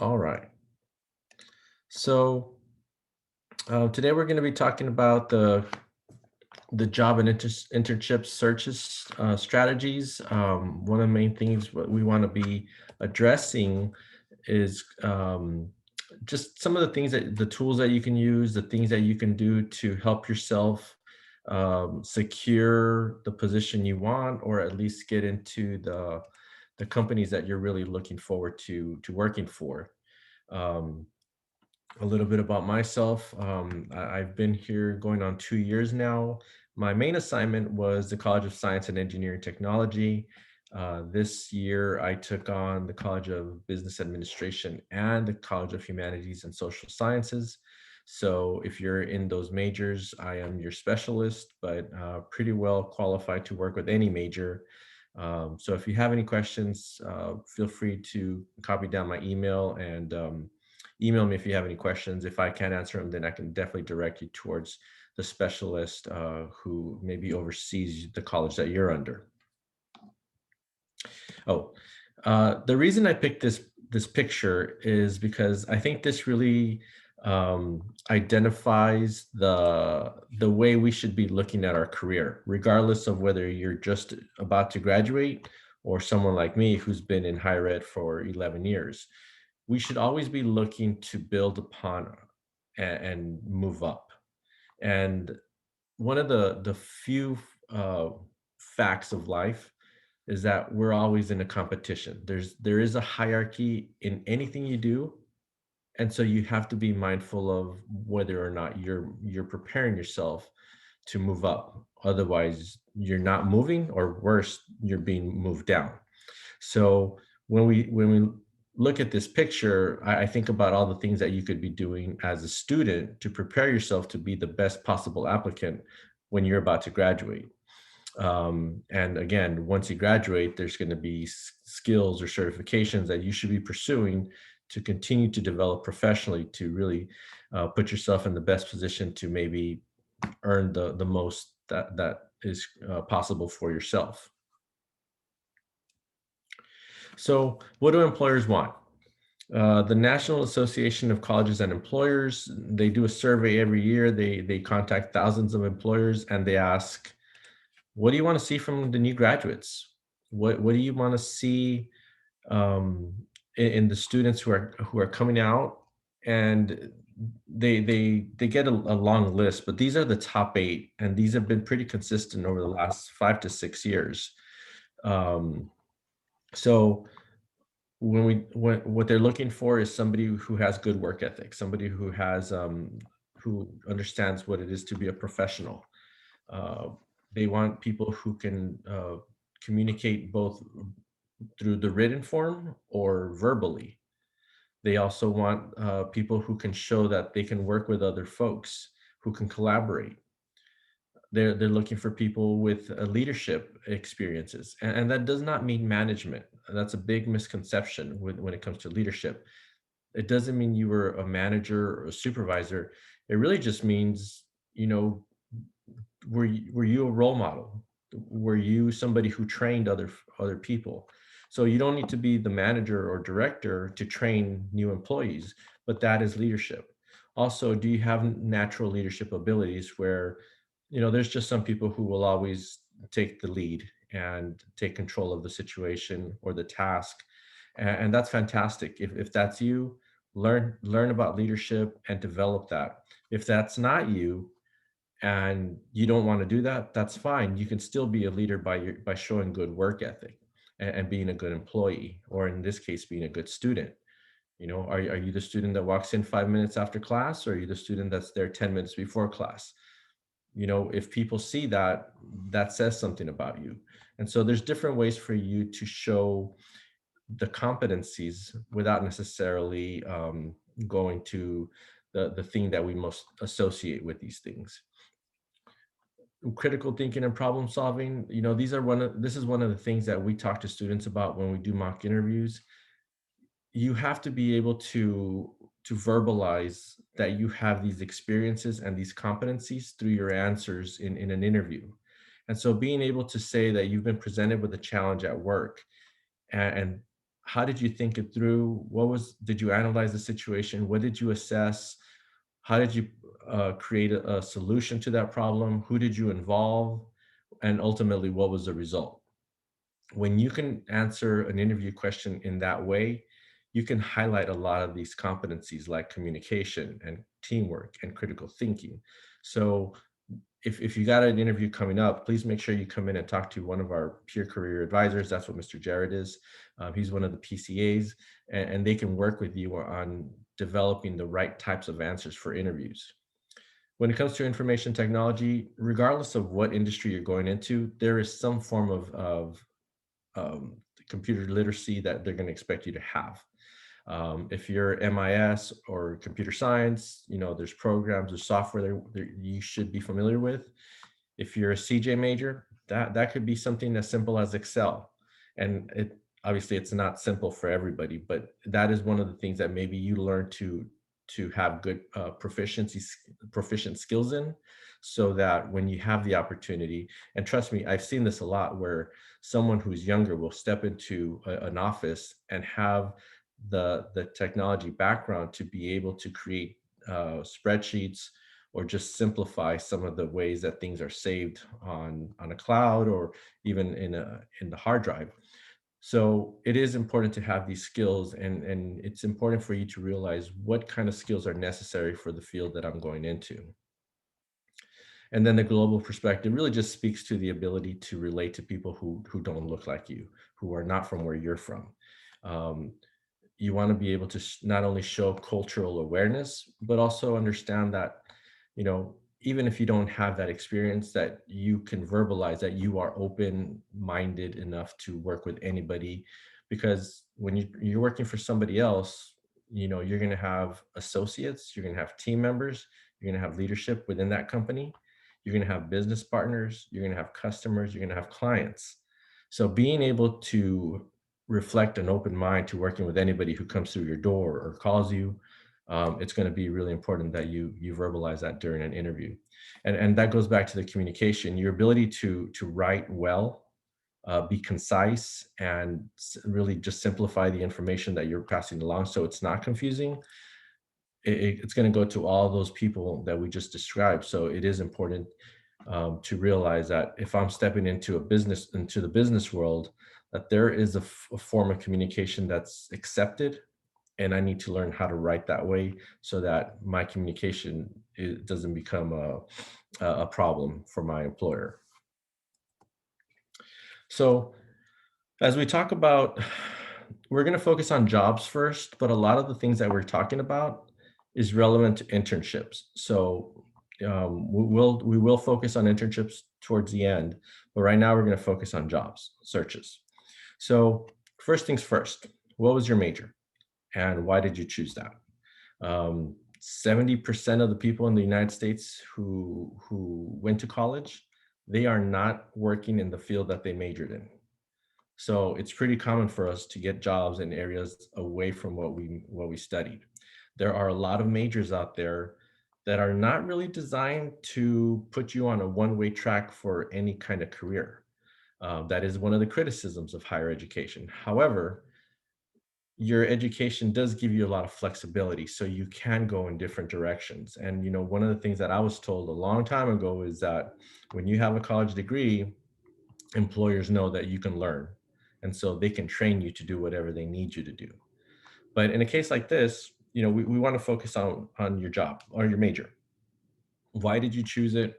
All right. So today we're going to be talking about the job and internship searches strategies. One of the main things what we want to be addressing is just some of the things that the tools that you can use, the things that you can do to help yourself secure the position you want, or at least get into the companies that you're really looking forward to working for. Um, a little bit about myself. I've been here going on 2 years now. My main assignment was the College of Science and Engineering Technology. This year, I took on the College of Business Administration and the College of Humanities and Social Sciences. So, if you're in those majors, I am your specialist, but pretty well qualified to work with any major. So, if you have any questions, feel free to copy down my email and email me if you have any questions. If I can't answer them, then I can definitely direct you towards the specialist who maybe oversees the college that you're under. Oh, the reason I picked this picture is because I think this really identifies the way we should be looking at our career, regardless of whether you're just about to graduate or someone like me who's been in higher ed for 11 years. We should always be looking to build upon and move up. And one of the few uh, facts of life is that we're always in a competition. There is a hierarchy in anything you do, and so you have to be mindful of whether or not you're preparing yourself to move up. Otherwise, you're not moving, or worse, you're being moved down. So when we look at this picture, I think about all the things that you could be doing as a student to prepare yourself to be the best possible applicant when you're about to graduate. And again, once you graduate, there's going to be skills or certifications that you should be pursuing to continue to develop professionally to really put yourself in the best position to maybe earn the most that is possible for yourself. So, what do employers want? The National Association of Colleges and Employers, they do a survey every year. They contact thousands of employers and they ask, what do you want to see from the new graduates? What do you want to see um, in the students who are coming out? And they get a long list, but these are the top eight, and these have been pretty consistent over the last 5 to 6 years. Um, so what they're looking for is somebody who has good work ethic, somebody who understands what it is to be a professional. uh, they want people who can communicate both through the written form or verbally. They also want people who can show that they can work with other folks, who can collaborate. They're looking for people with leadership experiences, and that does not mean management. That's a big misconception when it comes to leadership. It doesn't mean you were a manager or a supervisor. It really just means, you know, were you a role model? Were you somebody who trained other people? So you don't need to be the manager or director to train new employees, but that is leadership. Also, do you have natural leadership abilities where, there's just some people who will always take the lead and take control of the situation or the task, and that's fantastic. If that's you, learn about leadership and develop that. If that's not you, and you don't want to do that, that's fine. You can still be a leader by showing good work ethic and being a good employee, or in this case, being a good student. Are you the student that walks in 5 minutes after class, or are you the student that's there 10 minutes before class? If people see that, that says something about you. And so there's different ways for you to show the competencies without necessarily going to the thing that we most associate with these things. Critical thinking and problem solving, this is one of the things that we talk to students about when we do mock interviews. You have to be able to verbalize that you have these experiences and these competencies through your answers in an interview. And so being able to say that you've been presented with a challenge at work, and how did you think it through? Did you analyze the situation? What did you assess? How did you create a solution to that problem? Who did you involve? And ultimately, what was the result? When you can answer an interview question in that way, you can highlight a lot of these competencies like communication and teamwork and critical thinking. So if you got an interview coming up, please make sure you come in and talk to one of our peer career advisors. That's what Mr. Jared is. He's one of the PCAs, and they can work with you on developing the right types of answers for interviews. When it comes to information technology, regardless of what industry you're going into, there is some form of computer literacy that they're going to expect you to have. If you're MIS or computer science, there's programs or software that you should be familiar with. If you're a CJ major, that could be something as simple as Excel. And obviously it's not simple for everybody, but that is one of the things that maybe you learn to have good proficient skills in, so that when you have the opportunity, and trust me, I've seen this a lot, where someone who's younger will step into an office and have the technology background to be able to create spreadsheets, or just simplify some of the ways that things are saved on a cloud, or even in the hard drive. So it is important to have these skills, and it's important for you to realize what kind of skills are necessary for the field that I'm going into. And then the global perspective really just speaks to the ability to relate to people who don't look like you, who are not from where you're from. Um, you want to be able to not only show cultural awareness, but also understand that, even if you don't have that experience, that you can verbalize that you are open minded enough to work with anybody. Because when you're working for somebody else, you're going to have associates, you're going to have team members, you're going to have leadership within that company, you're going to have business partners, you're going to have customers, you're going to have clients. So being able to reflect an open mind to working with anybody who comes through your door or calls you, it's going to be really important that you verbalize that during an interview. And that goes back to the communication, your ability to write well, be concise, and really just simplify the information that you're passing along so it's not confusing. It's going to go to all those people that we just described. So it is important to realize that if I'm stepping into the business world, that there is a form of communication that's accepted, and I need to learn how to write that way so that my communication doesn't become a problem for my employer. So as we talk about, we're going to focus on jobs first, but a lot of the things that we're talking about is relevant to internships. So we will focus on internships towards the end, but right now we're going to focus on jobs searches. So first things first, what was your major, and why did you choose that? 70% of the people in the United States who went to college, they are not working in the field that they majored in. So it's pretty common for us to get jobs in areas away from what we studied. There are a lot of majors out there that are not really designed to put you on a one-way track for any kind of career. That is one of the criticisms of higher education. However, your education does give you a lot of flexibility, so you can go in different directions. And one of the things that I was told a long time ago is that when you have a college degree, employers know that you can learn, and so they can train you to do whatever they need you to do. But in a case like this, we want to focus on your job or your major. Why did you choose it?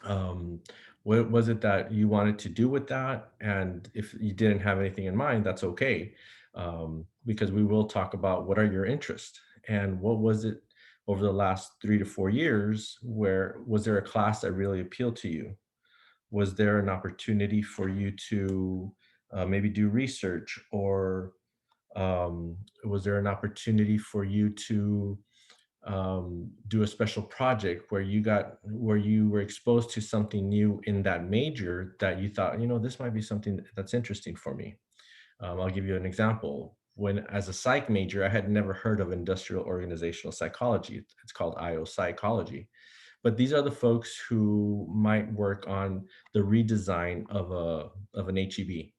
um, what was it that you wanted to do with that? And if you didn't have anything in mind, that's okay, because we will talk about what are your interests, and what was it over the last 3 to 4 years, where was there a class that really appealed to you? Was there an opportunity for you to maybe do research, or was there an opportunity for you to do a special project where you were exposed to something new in that major that you thought, this might be something that's interesting for me? I'll give you an example. When as a psych major, I had never heard of industrial organizational psychology. It's called IO psychology. But these are the folks who might work on the redesign of an HEB.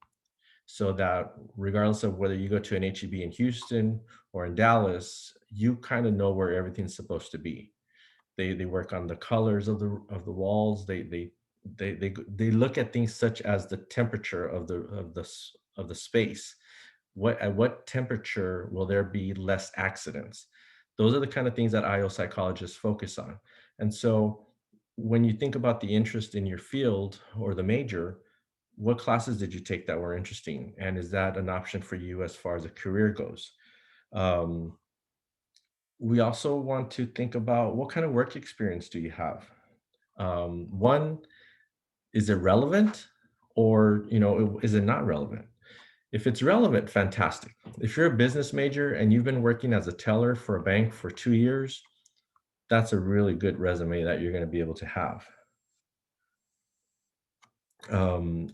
so that regardless of whether you go to an HEB in Houston or in Dallas, you kind of know where everything's supposed to be. They work on the colors of the walls. They look at things such as the temperature of the space. At what temperature will there be less accidents? Those are the kind of things that IO psychologists focus on. And so when you think about the interest in your field or the major, what classes did you take that were interesting? And is that an option for you as far as a career goes? Um, we also want to think about what kind of work experience do you have? One, is it relevant, or is it not relevant? If it's relevant, fantastic. If you're a business major and you've been working as a teller for a bank for 2 years, that's a really good resume that you're going to be able to have.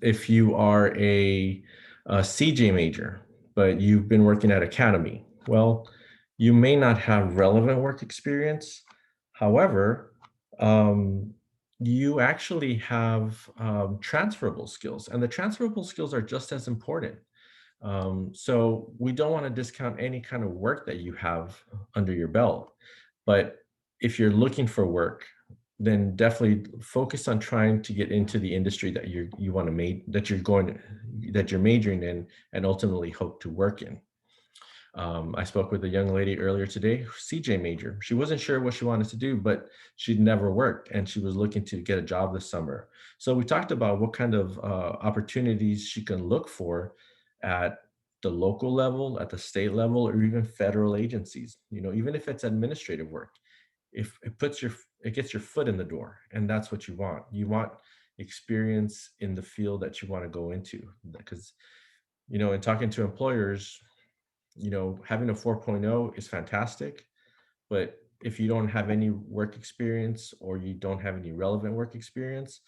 If you are a CJ major, but you've been working at Academy, well, you may not have relevant work experience. However, um, you actually have transferable skills, and the transferable skills are just as important. So we don't want to discount any kind of work that you have under your belt. But if you're looking for work, then definitely focus on trying to get into the industry that you want to make that you're majoring in and ultimately hope to work in. I spoke with a young lady earlier today, CJ major. She wasn't sure what she wanted to do, but she'd never worked and she was looking to get a job this summer. So we talked about what kind of opportunities she can look for at the local level, at the state level, or even federal agencies. Even if it's administrative work, if it gets your foot in the door, and that's what you want. You want experience in the field that you want to go into, because in talking to employers, having a 4.0 is fantastic, but if you don't have any work experience or you don't have any relevant work experience,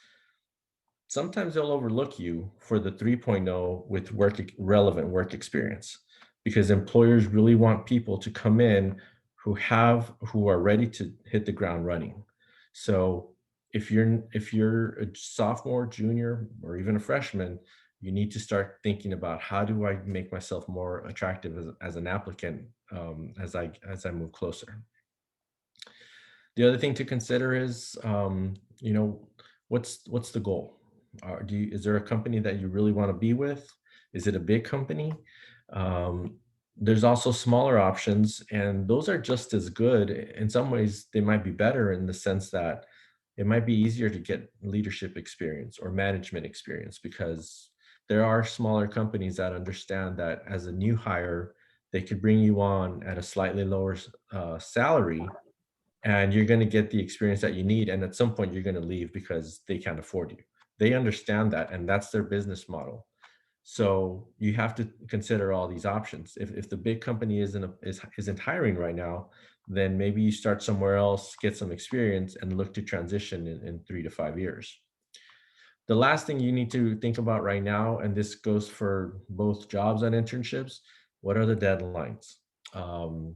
sometimes they'll overlook you for the 3.0 with relevant work experience, because employers really want people to come in who are ready to hit the ground running. So if you're a sophomore, junior, or even a freshman, you need to start thinking about, how do I make myself more attractive as an applicant, as I move closer. The other thing to consider is, what's the goal? Is there a company that you really want to be with? Is it a big company? Um, there's also smaller options, and those are just as good. In some ways, they might be better in the sense that it might be easier to get leadership experience or management experience, because there are smaller companies that understand that as a new hire, they could bring you on at a slightly lower salary, and you're going to get the experience that you need. And at some point, you're going to leave because they can't afford you. They understand that, and that's their business model. So you have to consider all these options. If the big company isn't hiring right now, then maybe you start somewhere else, get some experience, and look to transition in 3 to 5 years. The last thing you need to think about right now, and this goes for both jobs and internships, what are the deadlines? Um,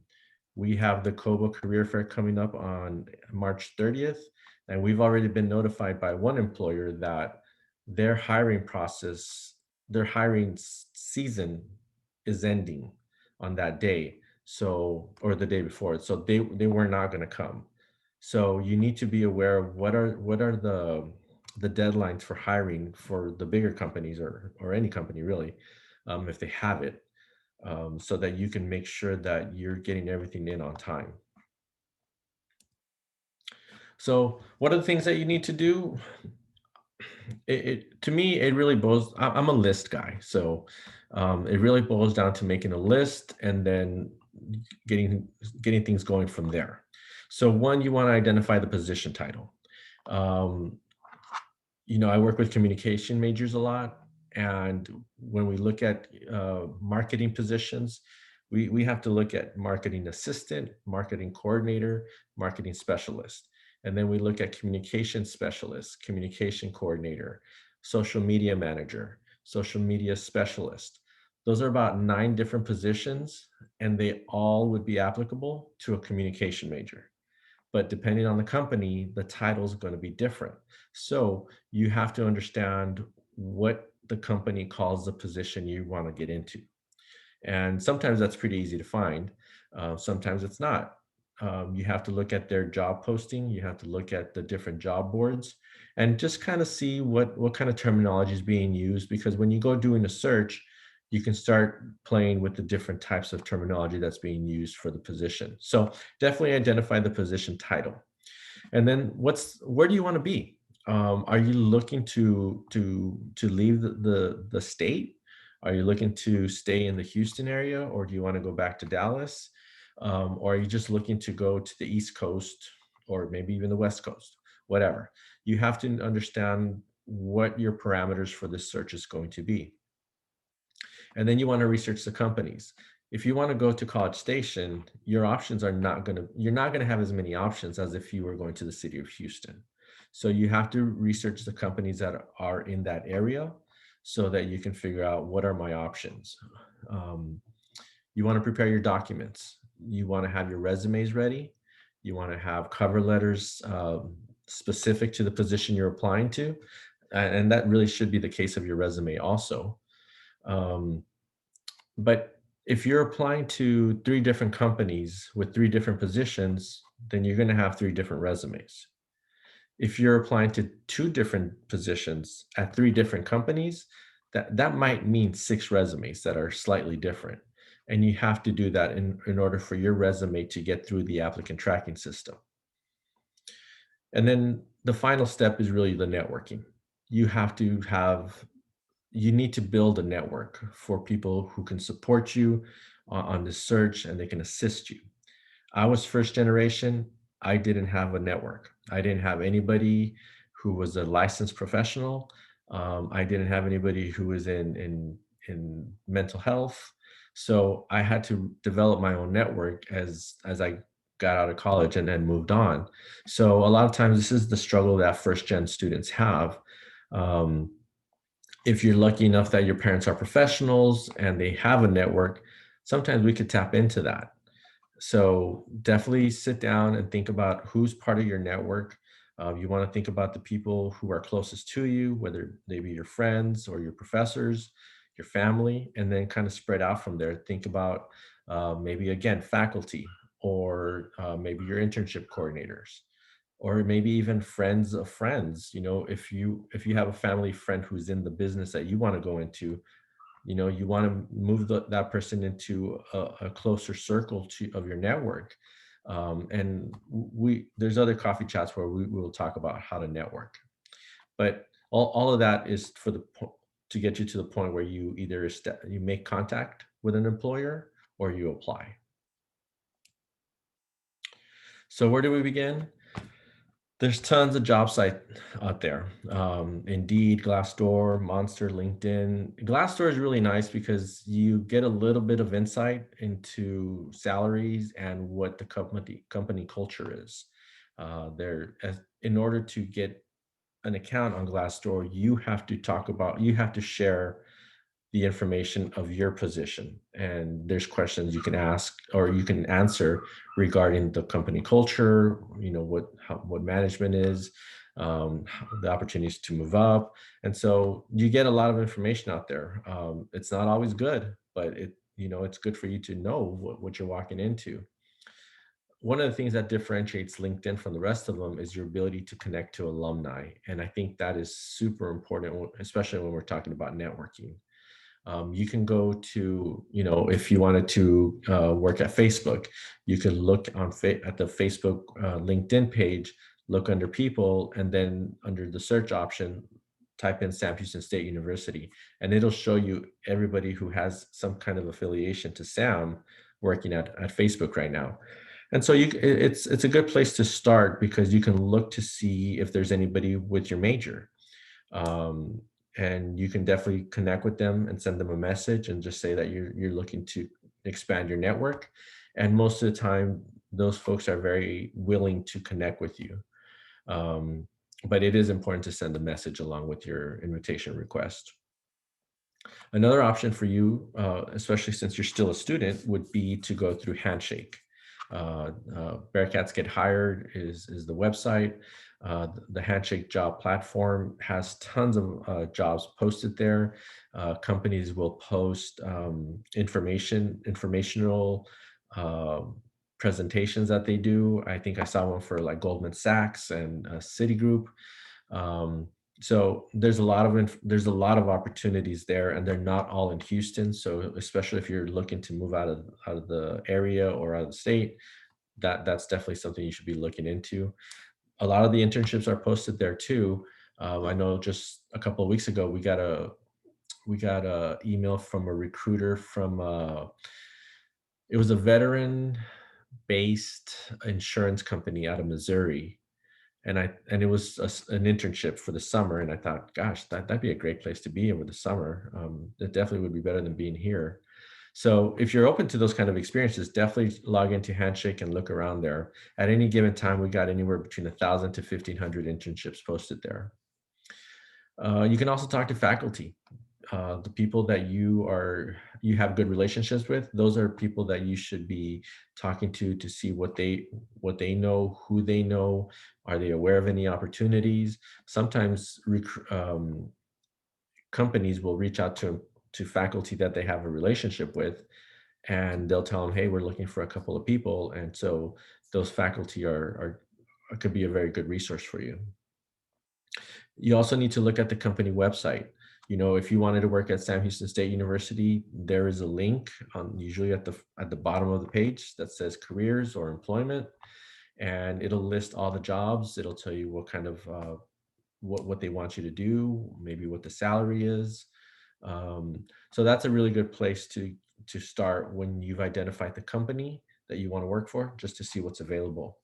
we have the COBA Career Fair coming up on March 30th, and we've already been notified by one employer that their hiring process, their season is ending on that day. So, or the day before. So they were not going to come. So you need to be aware of what are the deadlines for hiring for the bigger companies, or any company really, if they have it, so that you can make sure that you're getting everything in on time. So what are the things that you need to do? To me, it really boils. I'm a list guy, so it really boils down to making a list and then getting getting things going from there. So one, you want to identify the position title. Um, I work with communication majors a lot. And when we look at marketing positions, we have to look at marketing assistant, marketing coordinator, marketing specialist. And then we look at communication specialist, communication coordinator, social media manager, social media specialist. Those are about 9 different positions, and they all would be applicable to a communication major. But depending on the company, the title is going to be different. So you have to understand the company calls the position you want to get into. And sometimes that's pretty easy to find. Sometimes it's not. You have to look at their job posting. You have to look at the different job boards and just kind of see what kind of terminology is being used. Because when you go doing a search, you can start playing with the different types of terminology that's being used for the position. So definitely identify the position title. And then where do you want to be? Are you looking to leave the state? Are you looking to stay in the Houston area, or do you want to go back to Dallas? Or are you just looking to go to the East Coast or maybe even the West Coast? Whatever. You have to understand what your parameters for this search is going to be. And then you want to research the companies. If you want to go to College Station, your options are you're not going to have as many options as if you were going to the city of Houston. So you have to research the companies that are in that area so that you can figure out what are my options. Um, you want to prepare your documents. You want to have your resumes ready. You want to have cover letters specific to the position you're applying to. And that really should be the case of your resume also. Um, but if you're applying to 3 different companies with 3 different positions, then you're going to have 3 different resumes. If you're applying to 2 different positions at 3 different companies, that might mean 6 resumes that are slightly different. And you have to do that in order for your resume to get through the applicant tracking system. And then the final step is really the networking. You need to build a network for people who can support you on this search, and they can assist you. I was first generation. I didn't have a network. I didn't have anybody who was a licensed professional. I didn't have anybody who was in mental health. So I had to develop my own network as I got out of college and then moved on. So a lot of times this is the struggle that first gen students have. Um, if you're lucky enough that your parents are professionals and they have a network, sometimes we could tap into that. So definitely sit down and think about who's part of your network. You want to think about the people who are closest to you, whether they be your friends or your professors, your family, and then kind of spread out from there. Think about maybe again faculty, or maybe your internship coordinators, or maybe even friends of friends. If you have a family friend who's in the business that you want to go into, you want to move that person into a closer circle of your network. And there's other coffee chats where we will talk about how to network. But all of that is to get you to the point where you either you make contact with an employer or you apply. So where do we begin? There's tons of job sites out there. Indeed, Glassdoor, Monster, LinkedIn. Glassdoor is really nice because you get a little bit of insight into salaries and what the company culture is. In order to get an account on Glassdoor, you have to share the information of your position, and there's questions you can ask or you can answer regarding the company culture, what management is, the opportunities to move up. And so you get a lot of information out there. It's not always good, but it's good for you to know what you're walking into. One of the things that differentiates LinkedIn from the rest of them is your ability to connect to alumni, and I think that is super important, especially when we're talking about networking. You can go to, if you wanted to work at Facebook, you can look at the Facebook LinkedIn page, look under people, and then under the search option, type in Sam Houston State University, and it'll show you everybody who has some kind of affiliation to Sam working at Facebook right now. And so it's a good place to start because you can look to see if there's anybody with your major. Um, and you can definitely connect with them and send them a message and just say that you're looking to expand your network. And most of the time, those folks are very willing to connect with you. But it is important to send a message along with your invitation request. Another option for you, especially since you're still a student, would be to go through Handshake. Bearcats Get Hired is the website. The Handshake job platform has tons of jobs posted there. Companies will post informational presentations that they do. I think I saw one for like Goldman Sachs and Citigroup. Um, so there's a lot of opportunities there, and they're not all in Houston. So especially if you're looking to move out of the area or out of the state, that's definitely something you should be looking into. A lot of the internships are posted there too. I know just a couple of weeks ago we got a email from a recruiter from it was a veteran based insurance company out of Missouri, and it was an internship for the summer, and I thought, gosh, that'd be a great place to be over the summer. It definitely would be better than being here. So if you're open to those kind of experiences, definitely log into Handshake and look around there. At any given time, we got anywhere between 1,000 to 1,500 internships posted there. You can also talk to faculty. The people that you have good relationships with, those are people that you should be talking to see what they know, who they know, are they aware of any opportunities. Sometimes companies will reach out to faculty that they have a relationship with, and they'll tell them, hey, we're looking for a couple of people, and so those faculty are could be a very good resource for you. You also need to look at the company website. You know, if you wanted to work at Sam Houston State University, there is a link usually at the bottom of the page that says careers or employment, and it'll list all the jobs. It'll tell you what kind of what they want you to do, maybe what the salary is. So that's a really good place to start when you've identified the company that you want to work for, just to see what's available.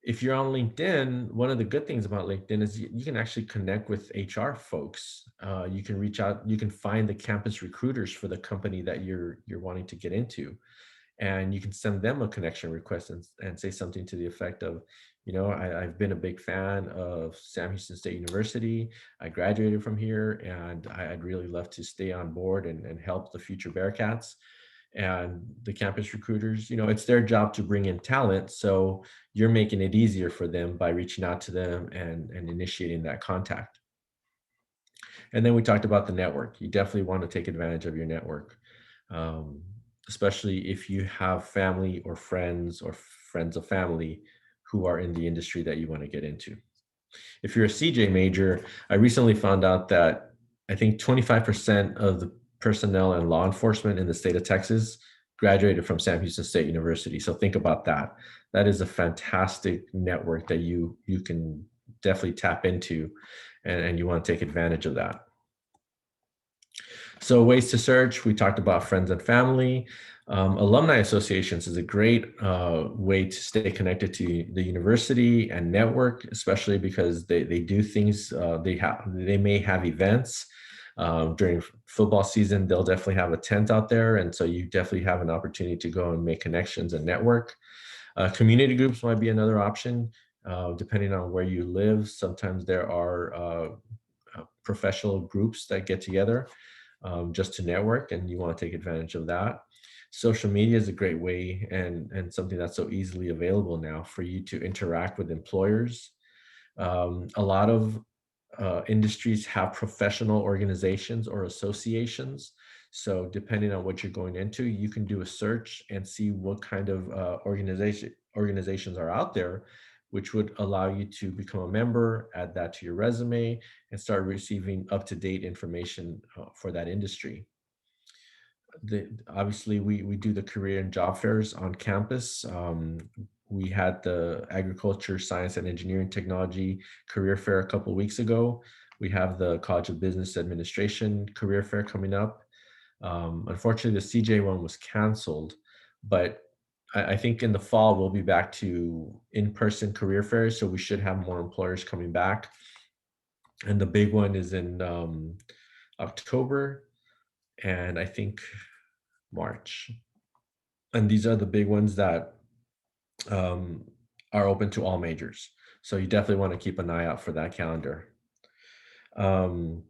If you're on LinkedIn, one of the good things about LinkedIn is you can actually connect with HR folks. You can reach out, you can find the campus recruiters for the company that you're wanting to get into, and you can send them a connection request and say something to the effect of, you know, I've been a big fan of Sam Houston State University. I graduated from here, and I'd really love to stay on board and help the future Bearcats. And the campus recruiters, you know, it's their job to bring in talent, so you're making it easier for them by reaching out to them and initiating that contact. And then we talked about the network. You definitely want to take advantage of your network, um, especially if you have family or friends of family who are in the industry that you want to get into. If you're a CJ major, I recently found out that I think 25% of the personnel and law enforcement in the state of Texas graduated from Sam Houston State University. So think about that. That is a fantastic network that you can definitely tap into, and you want to take advantage of that. So ways to search, we talked about friends and family. Alumni associations is a great way to stay connected to the university and network, especially because they do things, they may have events. During football season, they'll definitely have a tent out there. And so you definitely have an opportunity to go and make connections and network. Community groups might be another option, depending on where you live. Sometimes there are professional groups that get together just to network, and you want to take advantage of that. Social media is a great way, and something that's so easily available now for you to interact with employers. A lot of industries have professional organizations or associations. So depending on what you're going into, you can do a search and see what kind of organizations are out there, which would allow you to become a member, add that to your resume, and start receiving up-to-date information for that industry. Obviously, we do the career and job fairs on campus. We had the agriculture, science, and engineering technology career fair a couple of weeks ago. We have the College of Business Administration career fair coming up. Unfortunately, the CJ one was canceled, but I think in the fall we'll be back to in-person career fairs, so we should have more employers coming back. And the big one is in October, and I think March. And these are the big ones that um, are open to all majors. So you definitely want to keep an eye out for that calendar. Um,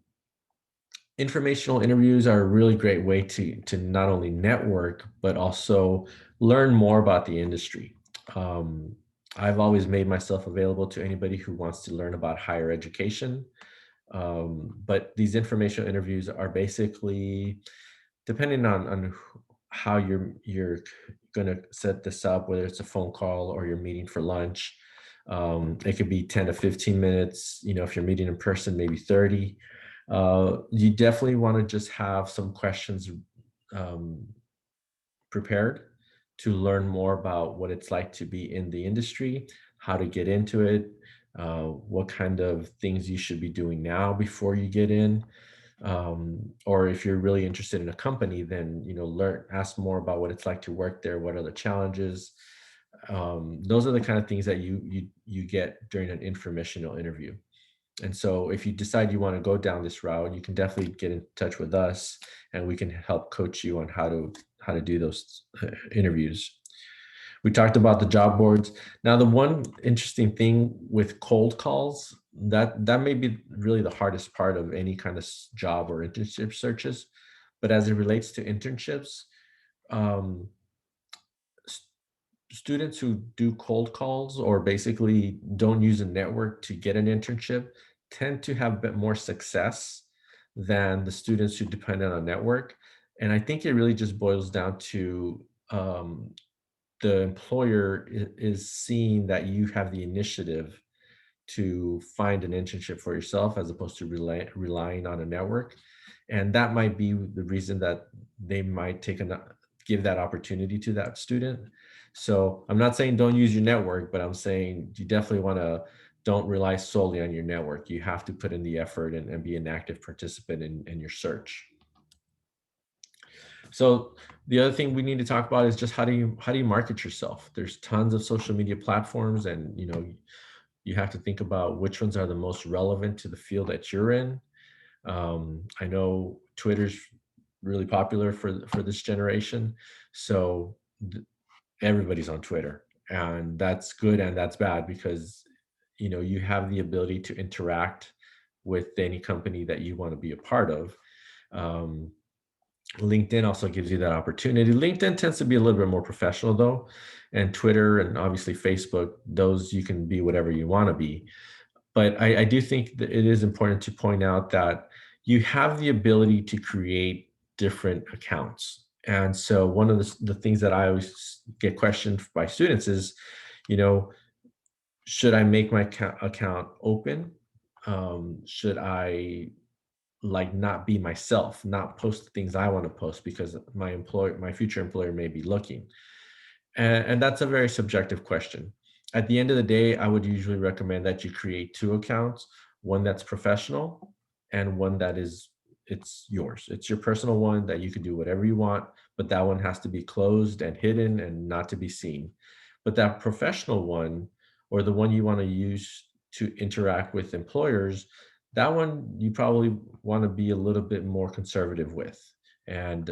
Informational interviews are a really great way to not only network, but also learn more about the industry. Um, I've always made myself available to anybody who wants to learn about higher education. But these informational interviews are basically depending on how you're going to set this up, whether it's a phone call or you're meeting for lunch. It could be 10 to 15 minutes. If you're meeting in person, maybe 30. You definitely want to just have some questions um, prepared to learn more about what it's like to be in the industry, how to get into it, what kind of things you should be doing now before you get in. Or if you're really interested in a company, then ask more about what it's like to work there, what are the challenges. Those are the kind of things that you get during an informational interview. And so if you decide you want to go down this route, you can definitely get in touch with us and we can help coach you on how to do those interviews. We talked about the job boards. Now, the one interesting thing with cold calls, that may be really the hardest part of any kind of job or internship searches. But as it relates to internships, um, students who do cold calls or basically don't use a network to get an internship tend to have a bit more success than the students who depend on a network. And I think it really just boils down to the employer is seeing that you have the initiative to find an internship for yourself as opposed to relying on a network. And that might be the reason that they might give that opportunity to that student. So I'm not saying don't use your network, but I'm saying you definitely want to don't rely solely on your network. You have to put in the effort and be an active participant in your search. So the other thing we need to talk about is just how do you market yourself? There's tons of social media platforms, and you have to think about which ones are the most relevant to the field that you're in. I know Twitter's really popular for this generation, so everybody's on Twitter, and that's good and that's bad because you have the ability to interact with any company that you want to be a part of. Um, LinkedIn also gives you that opportunity. LinkedIn tends to be a little bit more professional though, and Twitter and obviously Facebook, those you can be whatever you want to be. But I do think that it is important to point out that you have the ability to create different accounts. And so one of the things that I always get questioned by students is, you know, should I make my account open? Should I like not be myself, not post the things I want to post because my future employer may be looking? And that's a very subjective question. At the end of the day, I would usually recommend that you create two accounts, one that's professional and one that is it's yours. It's your personal one that you can do whatever you want, but that one has to be closed and hidden and not to be seen. But that professional one or the one you want to use to interact with employers, that one you probably want to be a little bit more conservative with and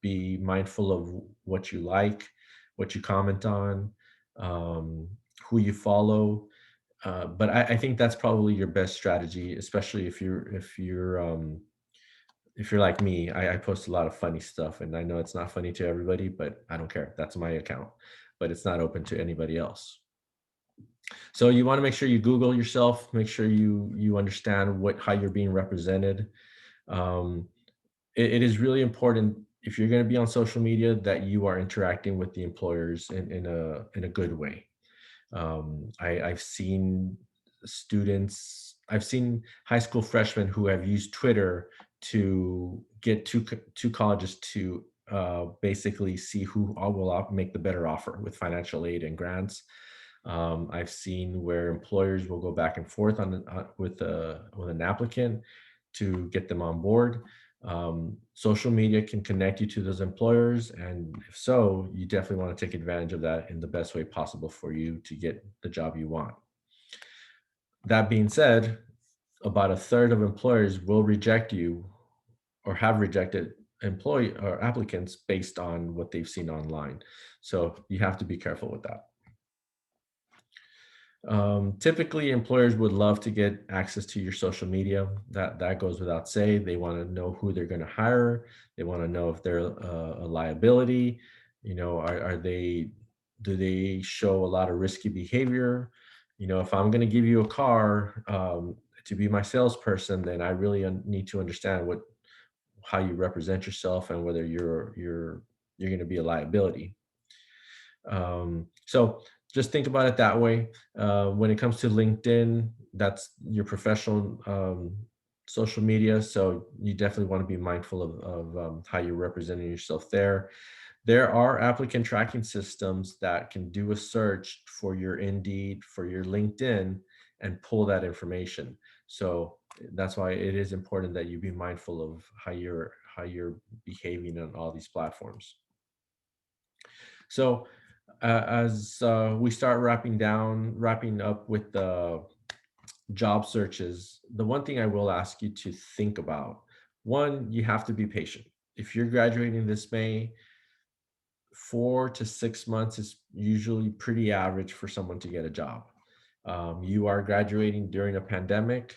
be mindful of what you like, what you comment on, um, who you follow. But I think that's probably your best strategy, especially if you're like me. I post a lot of funny stuff, and I know it's not funny to everybody, but I don't care. That's my account, but it's not open to anybody else. So you want to make sure you Google yourself, make sure you understand how you're being represented. Um, it is really important if you're going to be on social media that you are interacting with the employers in a good way. I've seen high school freshmen who have used Twitter to get two colleges to basically see who will make the better offer with financial aid and grants. I've seen where employers will go back and forth with an applicant to get them on board. Social media can connect you to those employers, and if so, you definitely want to take advantage of that in the best way possible for you to get the job you want. That being said, about a third of employers will reject you or have rejected employee or applicants based on what they've seen online. So you have to be careful with that. Typically, employers would love to get access to your social media. That goes without say. They want to know who they're going to hire. They want to know if they're a liability. Are they Do they show a lot of risky behavior? If I'm going to give you a car to be my salesperson, then I really need to understand how you represent yourself and whether you're going to be a liability. So just think about it that way. When it comes to LinkedIn, that's your professional social media. So you definitely want to be mindful of how you're representing yourself there. There are applicant tracking systems that can do a search for your Indeed, for your LinkedIn, and pull that information. So that's why it is important that you be mindful of how you're behaving on all these platforms. So as we start wrapping up with the job searches, the one thing I will ask you to think about, one, you have to be patient. If you're graduating this May, 4 to 6 months is usually pretty average for someone to get a job. You are graduating during a pandemic.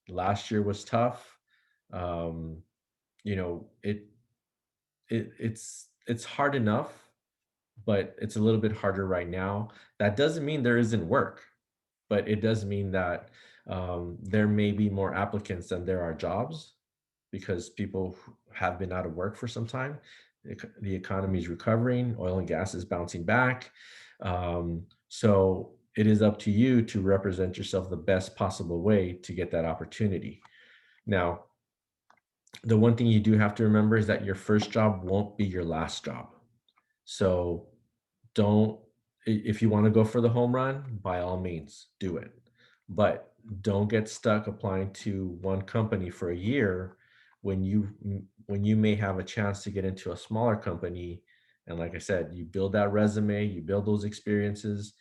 Last year was tough. Um, you know, it's hard enough, but it's a little bit harder right now. That doesn't mean there isn't work, but it does mean that there may be more applicants than there are jobs because people have been out of work for some time. The economy is recovering, oil and gas is bouncing back. So it is up to you to represent yourself the best possible way to get that opportunity. Now, the one thing you do have to remember is that your first job won't be your last job. So don't if you want to go for the home run, by all means, do it. But don't get stuck applying to one company for a year when you may have a chance to get into a smaller company. And like I said, you build that resume, you build those experiences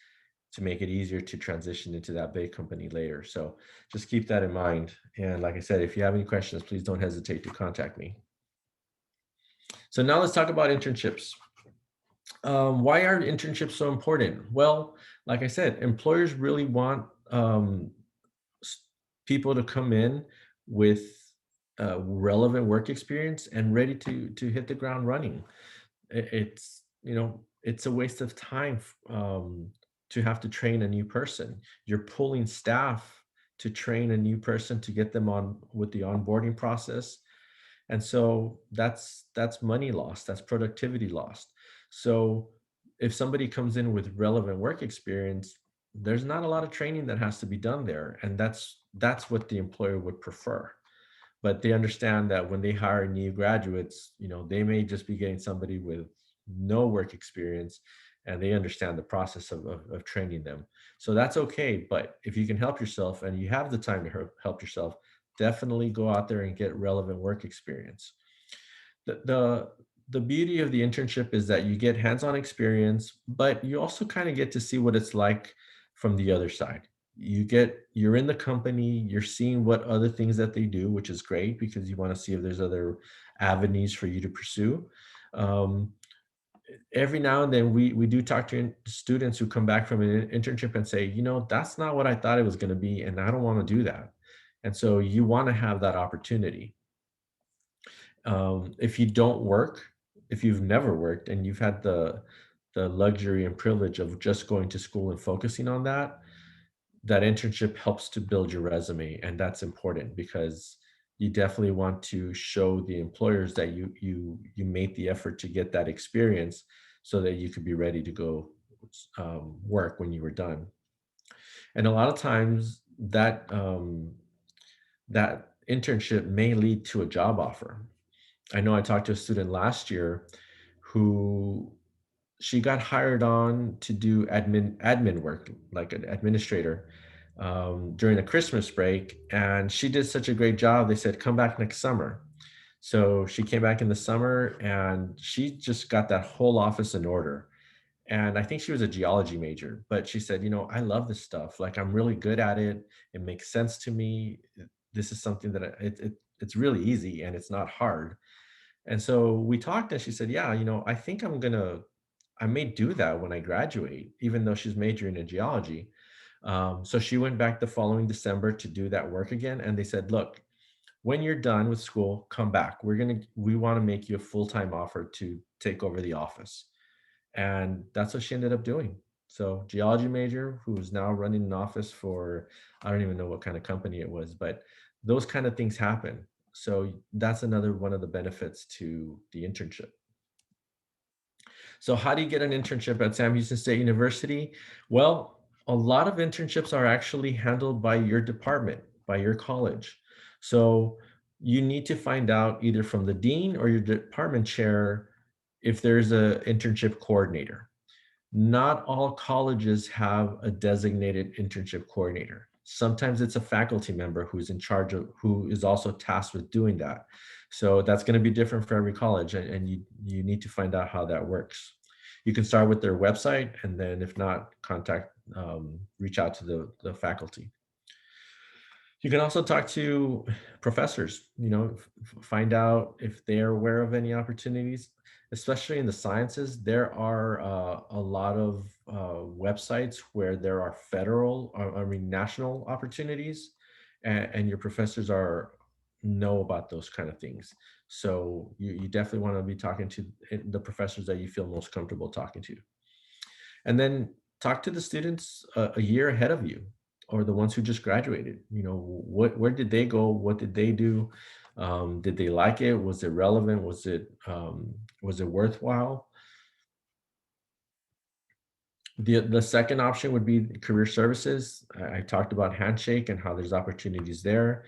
to make it easier to transition into that big company later. So just keep that in mind. And like I said, if you have any questions, please don't hesitate to contact me. So now let's talk about internships. Why are internships so important? Well, like I said, employers really want s- people to come in with relevant work experience and ready to hit the ground running. It's a waste of time to have to train a new person. You're pulling staff to train a new person to get them on with the onboarding process, and so that's money lost, that's productivity lost. So if somebody comes in with relevant work experience, there's not a lot of training that has to be done there, and that's what the employer would prefer. But they understand that when they hire new graduates, they may just be getting somebody with no work experience, and they understand the process of training them. So that's okay. But if you can help yourself and you have the time to help yourself, definitely go out there and get relevant work experience. The beauty of the internship is that you get hands-on experience, but you also kind of get to see what it's like from the other side. You're in the company, you're seeing what other things that they do, which is great because you want to see if there's other avenues for you to pursue. Um, every now and then we do talk to students who come back from an internship and say, that's not what I thought it was going to be, and I don't want to do that. And so you want to have that opportunity. If you don't work, if you've never worked and you've had the luxury and privilege of just going to school and focusing on that internship helps to build your resume, and that's important because you definitely want to show the employers that you made the effort to get that experience so that you could be ready to go work when you were done. And a lot of times that internship may lead to a job offer. I know I talked to a student last year who she got hired on to do admin work, like an administrator, during the Christmas break, and she did such a great job. They said, "Come back next summer." So she came back in the summer, and she just got that whole office in order. And I think she was a geology major, but she said, I love this stuff. Like, I'm really good at it. It makes sense to me. This is something that it's really easy and it's not hard. And so we talked, and she said, "Yeah, I think I may do that when I graduate, even though she's majoring in geology." So she went back the following December to do that work again. And they said, "Look, when you're done with school, come back. We want to make you a full-time offer to take over the office." And that's what she ended up doing. So geology major who is now running an office for, I don't even know what kind of company it was, but those kind of things happen. So that's another one of the benefits to the internship. So how do you get an internship at Sam Houston State University? Well, a lot of internships are actually handled by your department, by your college. So you need to find out either from the dean or your department chair if there's a internship coordinator. Not all colleges have a designated internship coordinator. Sometimes it's a faculty member who's in charge of, who is also tasked with doing that. So that's going to be different for every college, and you need to find out how that works. You can start with their website, and then if not, reach out to the faculty. You can also talk to professors, find out if they're aware of any opportunities, especially in the sciences. There are a lot of websites where there are federal, I mean, national opportunities, and your professors are know about those kind of things. So you definitely want to be talking to the professors that you feel most comfortable talking to. And then talk to the students a year ahead of you, or the ones who just graduated. Where did they go? What did they do? Did they like it? Was it relevant? Was it worthwhile? The second option would be career services. I talked about Handshake and how there's opportunities there.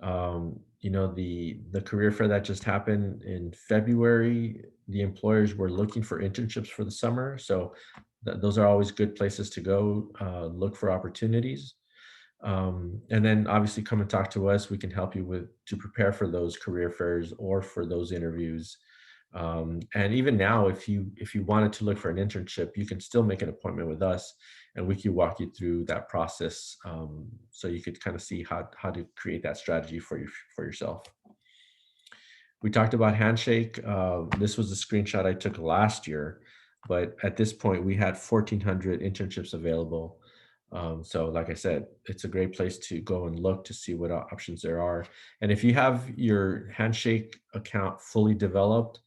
The career fair that just happened in February, the employers were looking for internships for the summer. So those are always good places to go look for opportunities. And then obviously come and talk to us. We can help you to prepare for those career fairs or for those interviews. And even now, if you wanted to look for an internship, you can still make an appointment with us, and we can walk you through that process, so you could kind of see how to create that strategy for yourself. We talked about Handshake. This was a screenshot I took last year, but at this point we had 1,400 internships available. So like I said, it's a great place to go and look to see what options there are. And if you have your Handshake account fully developed,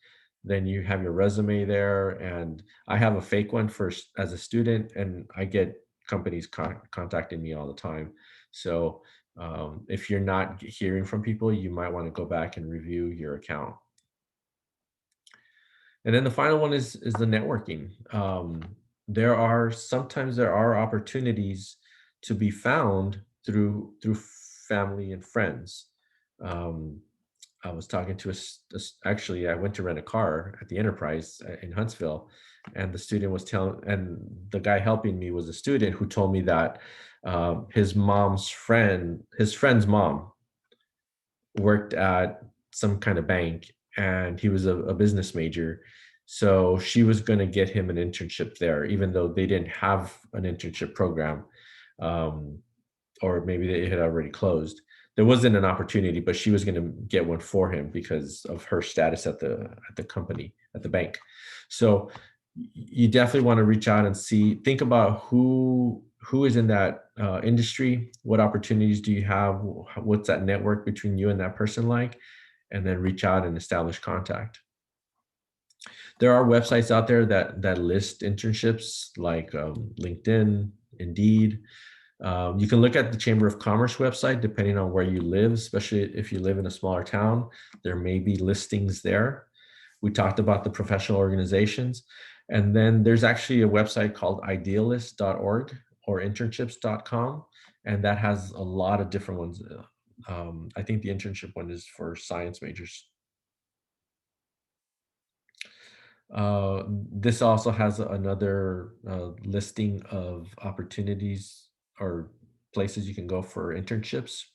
then you have your resume there. And I have a fake one as a student, and I get companies contacting me all the time. So if you're not hearing from people, you might want to go back and review your account. And then the final one is the networking. There are opportunities to be found through family and friends. Um, I was talking to actually, I went to rent a car at the Enterprise in Huntsville, and the guy helping me was a student who told me that his friend's mom worked at some kind of bank, and he was a business major. So she was going to get him an internship there, even though they didn't have an internship program. Um, or maybe they had already closed. There wasn't an opportunity, but she was going to get one for him because of her status at the company, at the bank. So you definitely want to reach out and think about who is in that industry, what opportunities do you have, what's that network between you and that person like, and then reach out and establish contact. There are websites out there that list internships like LinkedIn, Indeed. You can look at the Chamber of Commerce website, depending on where you live, especially if you live in a smaller town. There may be listings there. We talked about the professional organizations. And then there's actually a website called idealist.org or internships.com. And that has a lot of different ones. I think the internship one is for science majors. This also has another listing of opportunities or places you can go for internships.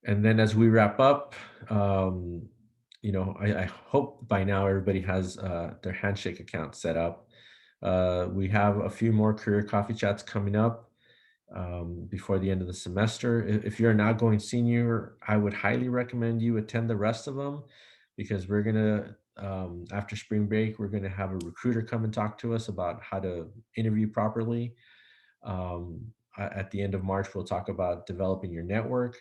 And then as we wrap up, I hope by now everybody has their Handshake account set up. We have a few more career coffee chats coming up before the end of the semester. If you're an outgoing senior, I would highly recommend you attend the rest of them, because we're gonna after spring break, we're gonna have a recruiter come and talk to us about how to interview properly. At the end of March, we'll talk about developing your network.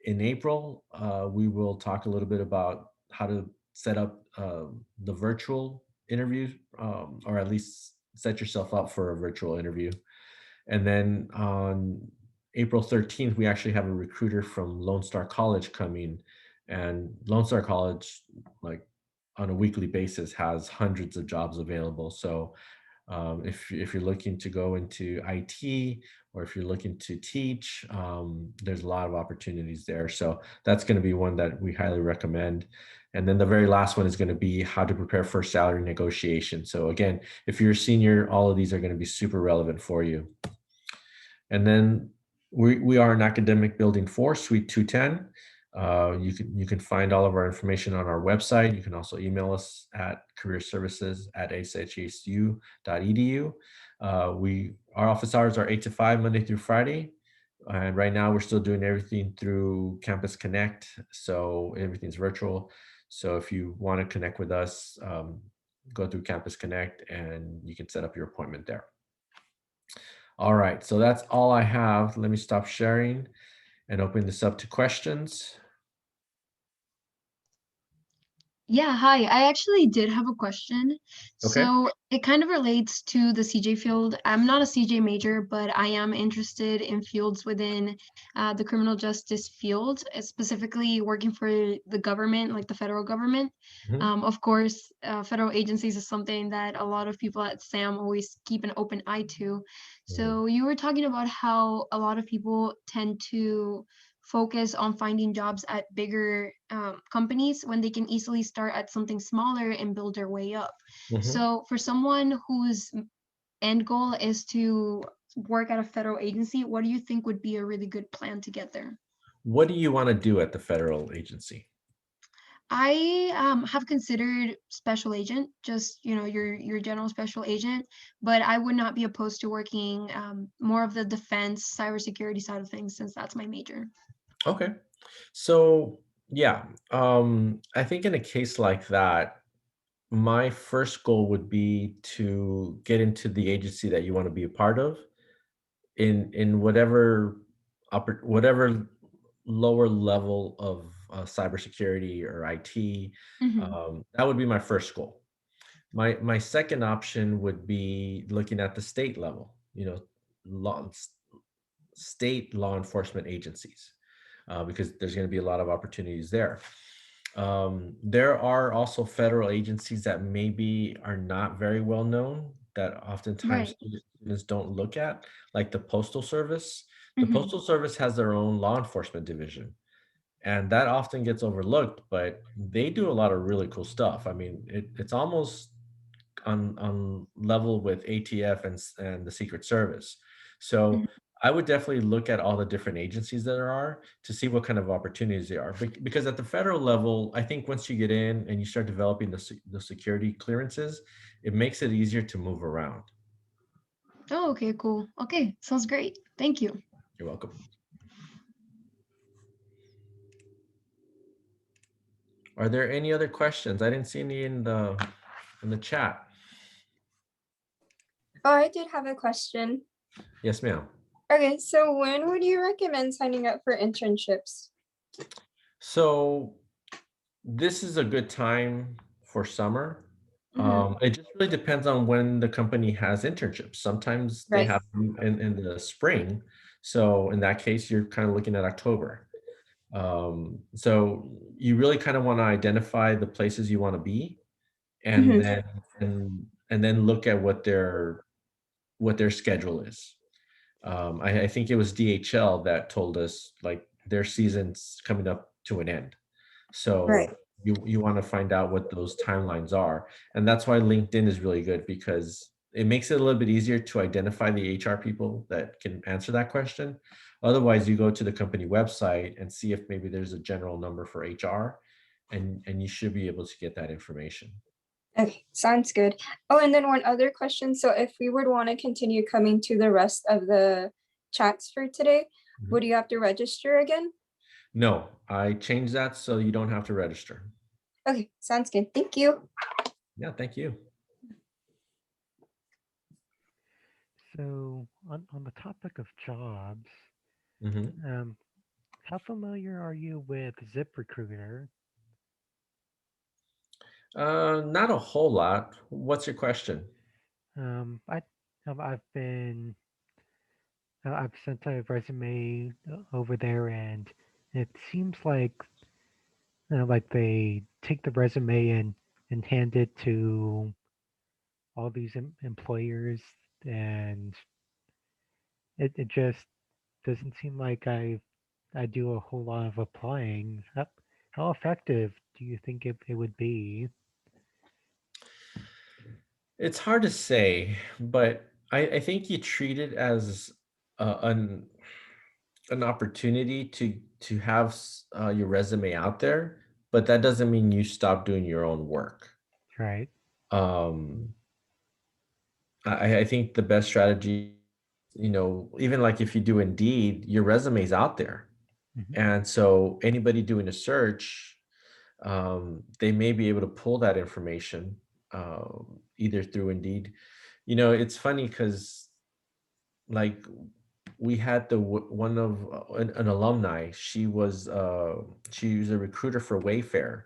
In April, we will talk a little bit about how to set up the virtual interview, or at least set yourself up for a virtual interview. And then on April 13th, we actually have a recruiter from Lone Star College coming, and Lone Star College, like on a weekly basis, has hundreds of jobs available. So if you're looking to go into IT, or if you're looking to teach, there's a lot of opportunities there. So that's going to be one that we highly recommend. And then the very last one is going to be how to prepare for salary negotiation. So again, if you're a senior, all of these are going to be super relevant for you. And then we are an academic building for Suite 210. You can find all of our information on our website. You can also email us at careerservices@shsu.edu. Our office hours are 8 to 5 Monday through Friday. And right now we're still doing everything through Campus Connect. So everything's virtual. So if you want to connect with us, go through Campus Connect and you can set up your appointment there. All right, so that's all I have. Let me stop sharing and open this up to questions. Yeah, hi. I actually did have a question. Okay. So it kind of relates to the CJ field. I'm not a CJ major, but I am interested in fields within the criminal justice field, specifically working for the government, like the federal government. Mhm. Of course, federal agencies is something that a lot of people at SAM always keep an open eye to. Mhm. So you were talking about how a lot of people tend to focus on finding jobs at bigger companies when they can easily start at something smaller and build their way up. Mhm. So, for someone whose end goal is to work at a federal agency, what do you think would be a really good plan to get there? What do you want to do at the federal agency? I have considered special agent, just your general special agent, but I would not be opposed to working more of the defense cybersecurity side of things since that's my major. Okay. So, yeah, I think in a case like that, my first goal would be to get into the agency that you want to be a part of, in whatever lower level of cybersecurity or IT. Hmm. That would be my first goal. My second option would be looking at the state level, law, state law enforcement agencies, because there's going to be a lot of opportunities there. There are also federal agencies that maybe are not very well known, that oftentimes Right. students don't look at, like the Postal Service. The Hmm. Postal Service has their own law enforcement division, and that often gets overlooked, but they do a lot of really cool stuff. I mean, it's almost on level with ATF and the Secret Service. So I would definitely look at all the different agencies that there are to see what kind of opportunities there are. Because at the federal level, I think once you get in and you start developing the security clearances, it makes it easier to move around. Oh, okay, cool. Okay, sounds great. Thank you. You're welcome. Are there any other questions? I didn't see any in the chat. Oh, I did have a question. Yes, ma'am. Okay, so when would you recommend signing up for internships? So this is a good time for summer. It just really depends on when the company has internships. Sometimes they Right. have them in the spring. So in that case, you're kind of looking at October. So you really kind of want to identify the places you want to be, and Mhm. then look at what their schedule is. I think it was DHL that told us like their season's coming up to an end. Right. So you want to find out what those timelines are. And that's why LinkedIn is really good, because it makes it a little bit easier to identify the HR people that can answer that question. Otherwise, you go to the company website and see if maybe there's a general number for HR, and you should be able to get that information. Okay, sounds good. Oh, and then one other question. So if we would want to continue coming to the rest of the chats for today, Mhm. would you have to register again? No, I changed that so you don't have to register. Okay, sounds good. Thank you. Yeah, thank you. So, on the topic of jobs, Mhm. how familiar are you with ZipRecruiter? Not a whole lot. What's your question? I I've sent a resume over there, and it seems like they take the resume and hand it to all these employers, and it just doesn't seem like I do a whole lot of applying. How effective do you think it would be? It's hard to say, but I think you treat it as an opportunity to have your resume out there, but that doesn't mean you stop doing your own work. Right. Um, I think the best strategy, even like if you do Indeed, your resume's out there. Hmm. And so anybody doing a search, they may be able to pull that information either through Indeed. It's funny because like we had one of an alumni. She was a recruiter for Wayfair,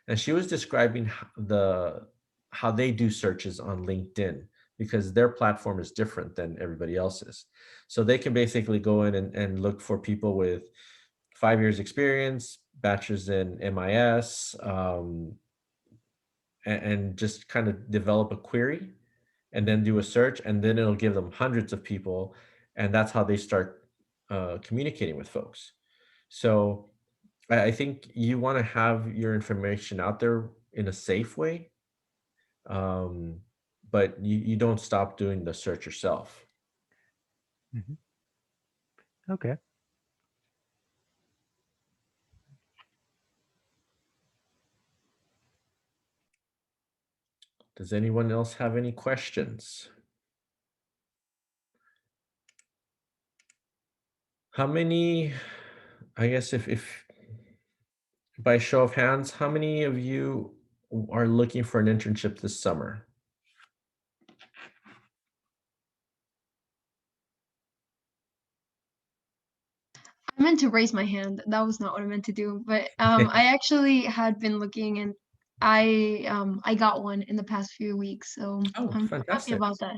and she was describing how they do searches on LinkedIn because their platform is different than everybody else's. So they can basically go in and look for people with 5 years experience, bachelor's in MIS, and just kind of develop a query and then do a search, and then it'll give them hundreds of people, and that's how they start communicating with folks. So I think you want to have your information out there in a safe way, um, but you don't stop doing the search yourself. Hmm. Okay. Does anyone else have any questions? How many, I guess if by show of hands, how many of you are looking for an internship this summer? I meant to raise my hand. That was not what I meant to do. But I actually had been looking, and I got one in the past few weeks, so Oh, I'm happy fantastic. about that.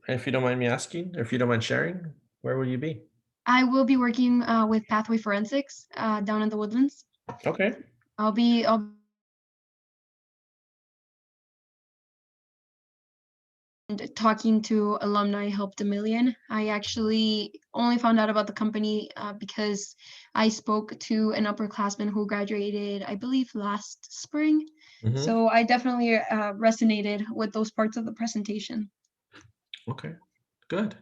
If you don't mind me asking, or if you don't mind sharing, where will you be? I will be working with Pathway Forensics down in the Woodlands. Okay. I'll and talking to alumni helped a million. I actually only found out about the company because I spoke to an upperclassman who graduated, I believe, last spring. Hmm. So I definitely resonated with those parts of the presentation. Okay. Good.